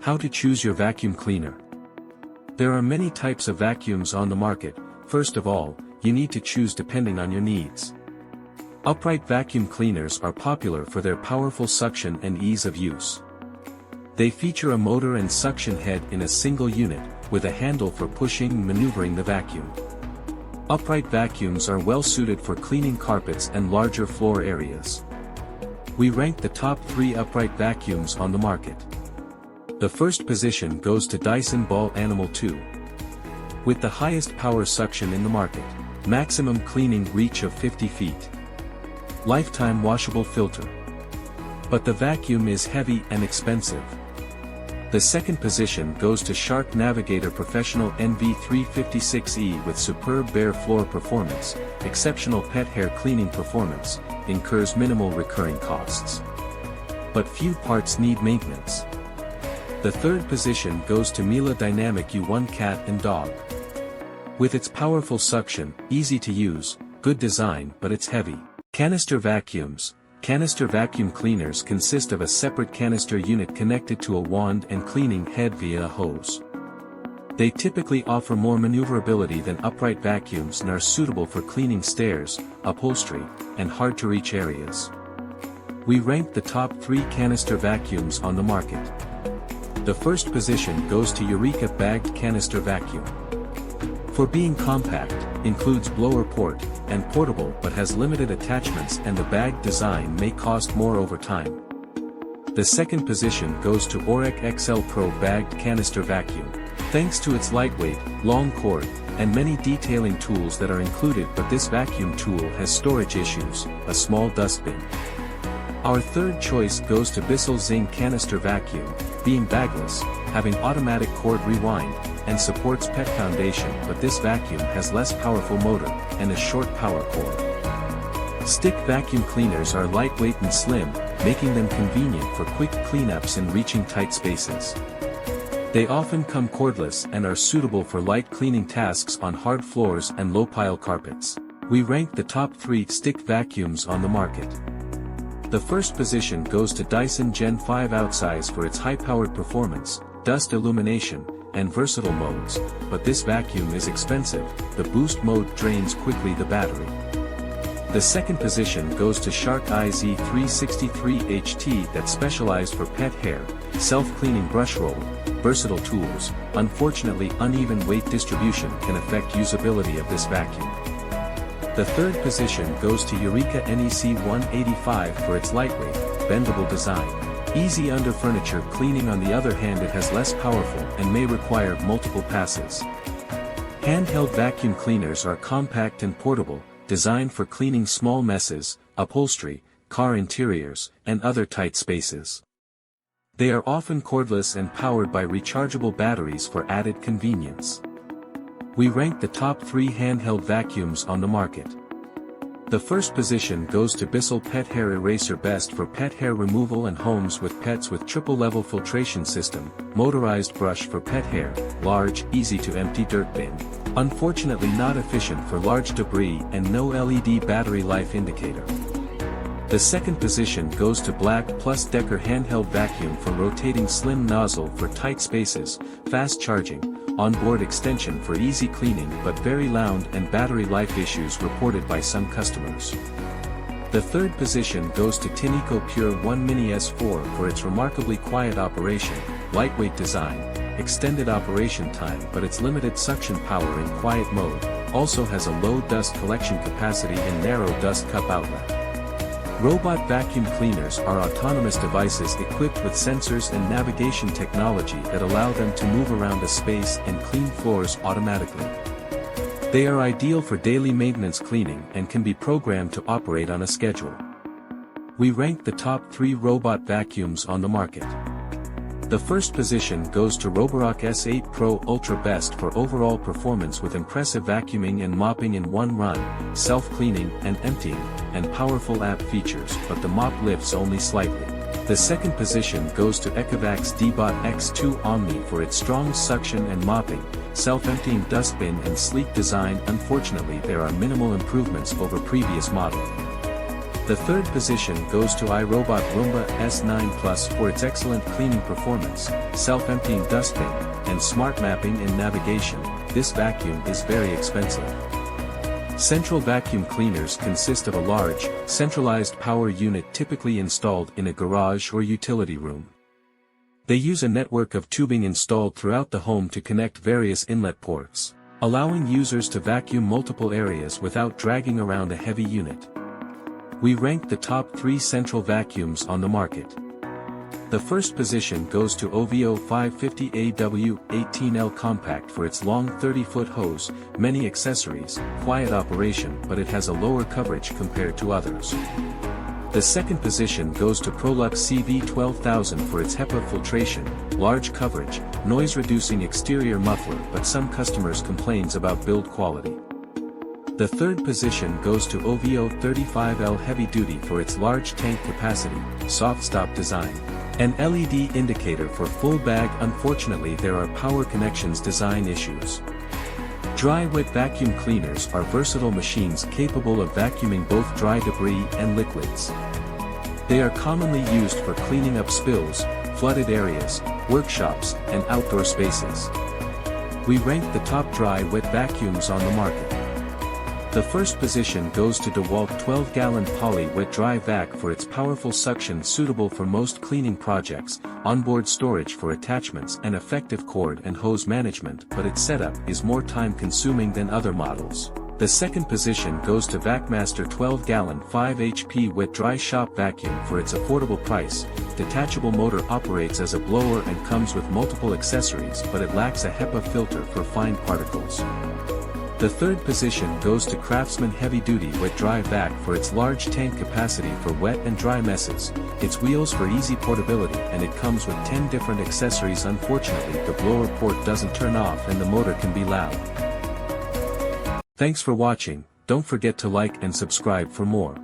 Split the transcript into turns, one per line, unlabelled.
How to choose your vacuum cleaner. There are many types of vacuums on the market. First of all, you need to choose depending on your needs. Upright vacuum cleaners are popular for their powerful suction and ease of use. They feature a motor and suction head in a single unit, with a handle for pushing and maneuvering the vacuum. Upright vacuums are well suited for cleaning carpets and larger floor areas. We rank the top 3 upright vacuums on the market. The first position goes to Dyson Ball Animal 2. With the highest power suction in the market, maximum cleaning reach of 50 feet. Lifetime washable filter. But the vacuum is heavy and expensive. The second position goes to Shark Navigator Professional NV356E with superb bare floor performance, exceptional pet hair cleaning performance, incurs minimal recurring costs. But few parts need maintenance. The third position goes to Miele Dynamic U1 Cat and Dog. With its powerful suction, easy to use, good design but it's heavy. Canister Vacuums. Canister vacuum cleaners consist of a separate canister unit connected to a wand and cleaning head via a hose. They typically offer more maneuverability than upright vacuums and are suitable for cleaning stairs, upholstery, and hard-to-reach areas. We rank the top 3 canister vacuums on the market. The first position goes to Eureka Bagged Canister Vacuum. For being compact, includes blower port, and portable but has limited attachments and the bag design may cost more over time. The second position goes to Orec XL Pro Bagged Canister Vacuum. Thanks to its lightweight, long cord, and many detailing tools that are included, but this vacuum tool has storage issues, a small dustbin. Our third choice goes to Bissell Zing Canister Vacuum, being bagless, having automatic cord rewind, and supports pet foundation, but this vacuum has less powerful motor, and a short power cord. Stick vacuum cleaners are lightweight and slim, making them convenient for quick cleanups and reaching tight spaces. They often come cordless and are suitable for light cleaning tasks on hard floors and low-pile carpets. We rank the top 3 stick vacuums on the market. The first position goes to Dyson Gen 5 Outsize for its high-powered performance, dust illumination, and versatile modes, but this vacuum is expensive. The boost mode drains quickly the battery. The second position goes to Shark IZ363 HT that's specialized for pet hair, self-cleaning brush roll, versatile tools. Unfortunately, uneven weight distribution can affect usability of this vacuum. The third position goes to Eureka NEC 185 for its lightweight, bendable design. Easy under furniture cleaning. On the other hand, it has less powerful and may require multiple passes. Handheld vacuum cleaners are compact and portable, designed for cleaning small messes, upholstery, car interiors, and other tight spaces. They are often cordless and powered by rechargeable batteries for added convenience. We rank the top 3 handheld vacuums on the market. The first position goes to Bissell Pet Hair Eraser, best for pet hair removal and homes with pets, with triple-level filtration system, motorized brush for pet hair, large, easy-to-empty dirt bin. Unfortunately not efficient for large debris and no LED battery life indicator. The second position goes to Black Plus Decker Handheld Vacuum for rotating slim nozzle for tight spaces, fast charging, onboard extension for easy cleaning but very loud and battery life issues reported by some customers. The third position goes to Tineco Pure 1 Mini S4 for its remarkably quiet operation, lightweight design, extended operation time, but its limited suction power in quiet mode, also has a low dust collection capacity and narrow dust cup outlet. Robot vacuum cleaners are autonomous devices equipped with sensors and navigation technology that allow them to move around a space and clean floors automatically. They are ideal for daily maintenance cleaning and can be programmed to operate on a schedule. We rank the top 3 robot vacuums on the market. The first position goes to Roborock S8 Pro Ultra, best for overall performance with impressive vacuuming and mopping in one run, self-cleaning and emptying, and powerful app features, but the mop lifts only slightly. The second position goes to Ecovacs D-Bot X2 Omni for its strong suction and mopping, self-emptying dustbin and sleek design. Unfortunately, there are minimal improvements over previous model. The third position goes to iRobot Roomba S9 Plus for its excellent cleaning performance, self-emptying dustbin, and smart mapping and navigation. This vacuum is very expensive. Central vacuum cleaners consist of a large, centralized power unit typically installed in a garage or utility room. They use a network of tubing installed throughout the home to connect various inlet ports, allowing users to vacuum multiple areas without dragging around a heavy unit. We rank the top 3 central vacuums on the market. The first position goes to OVO 550AW 18L Compact for its long 30-foot hose, many accessories, quiet operation, but it has a lower coverage compared to others. The second position goes to Prolux CV12000 for its HEPA filtration, large coverage, noise-reducing exterior muffler, but some customers complains about build quality. The third position goes to OVO 35L Heavy Duty for its large tank capacity, soft stop design, and LED indicator for full bag. Unfortunately, there are power connections design issues. Dry-wet vacuum cleaners are versatile machines capable of vacuuming both dry debris and liquids. They are commonly used for cleaning up spills, flooded areas, workshops, and outdoor spaces. We rank the top dry-wet vacuums on the market. The first position goes to DeWalt 12-gallon Poly Wet Dry Vac for its powerful suction suitable for most cleaning projects, onboard storage for attachments and effective cord and hose management, but its setup is more time-consuming than other models. The second position goes to VacMaster 12-gallon 5 HP Wet Dry Shop Vacuum for its affordable price. Detachable motor operates as a blower and comes with multiple accessories, but it lacks a HEPA filter for fine particles. The third position goes to Craftsman Heavy Duty Wet Dry Vac for its large tank capacity for wet and dry messes, its wheels for easy portability, and it comes with 10 different accessories. Unfortunately, the blower port doesn't turn off and the motor can be loud. Thanks for watching. Don't forget to like and subscribe for more.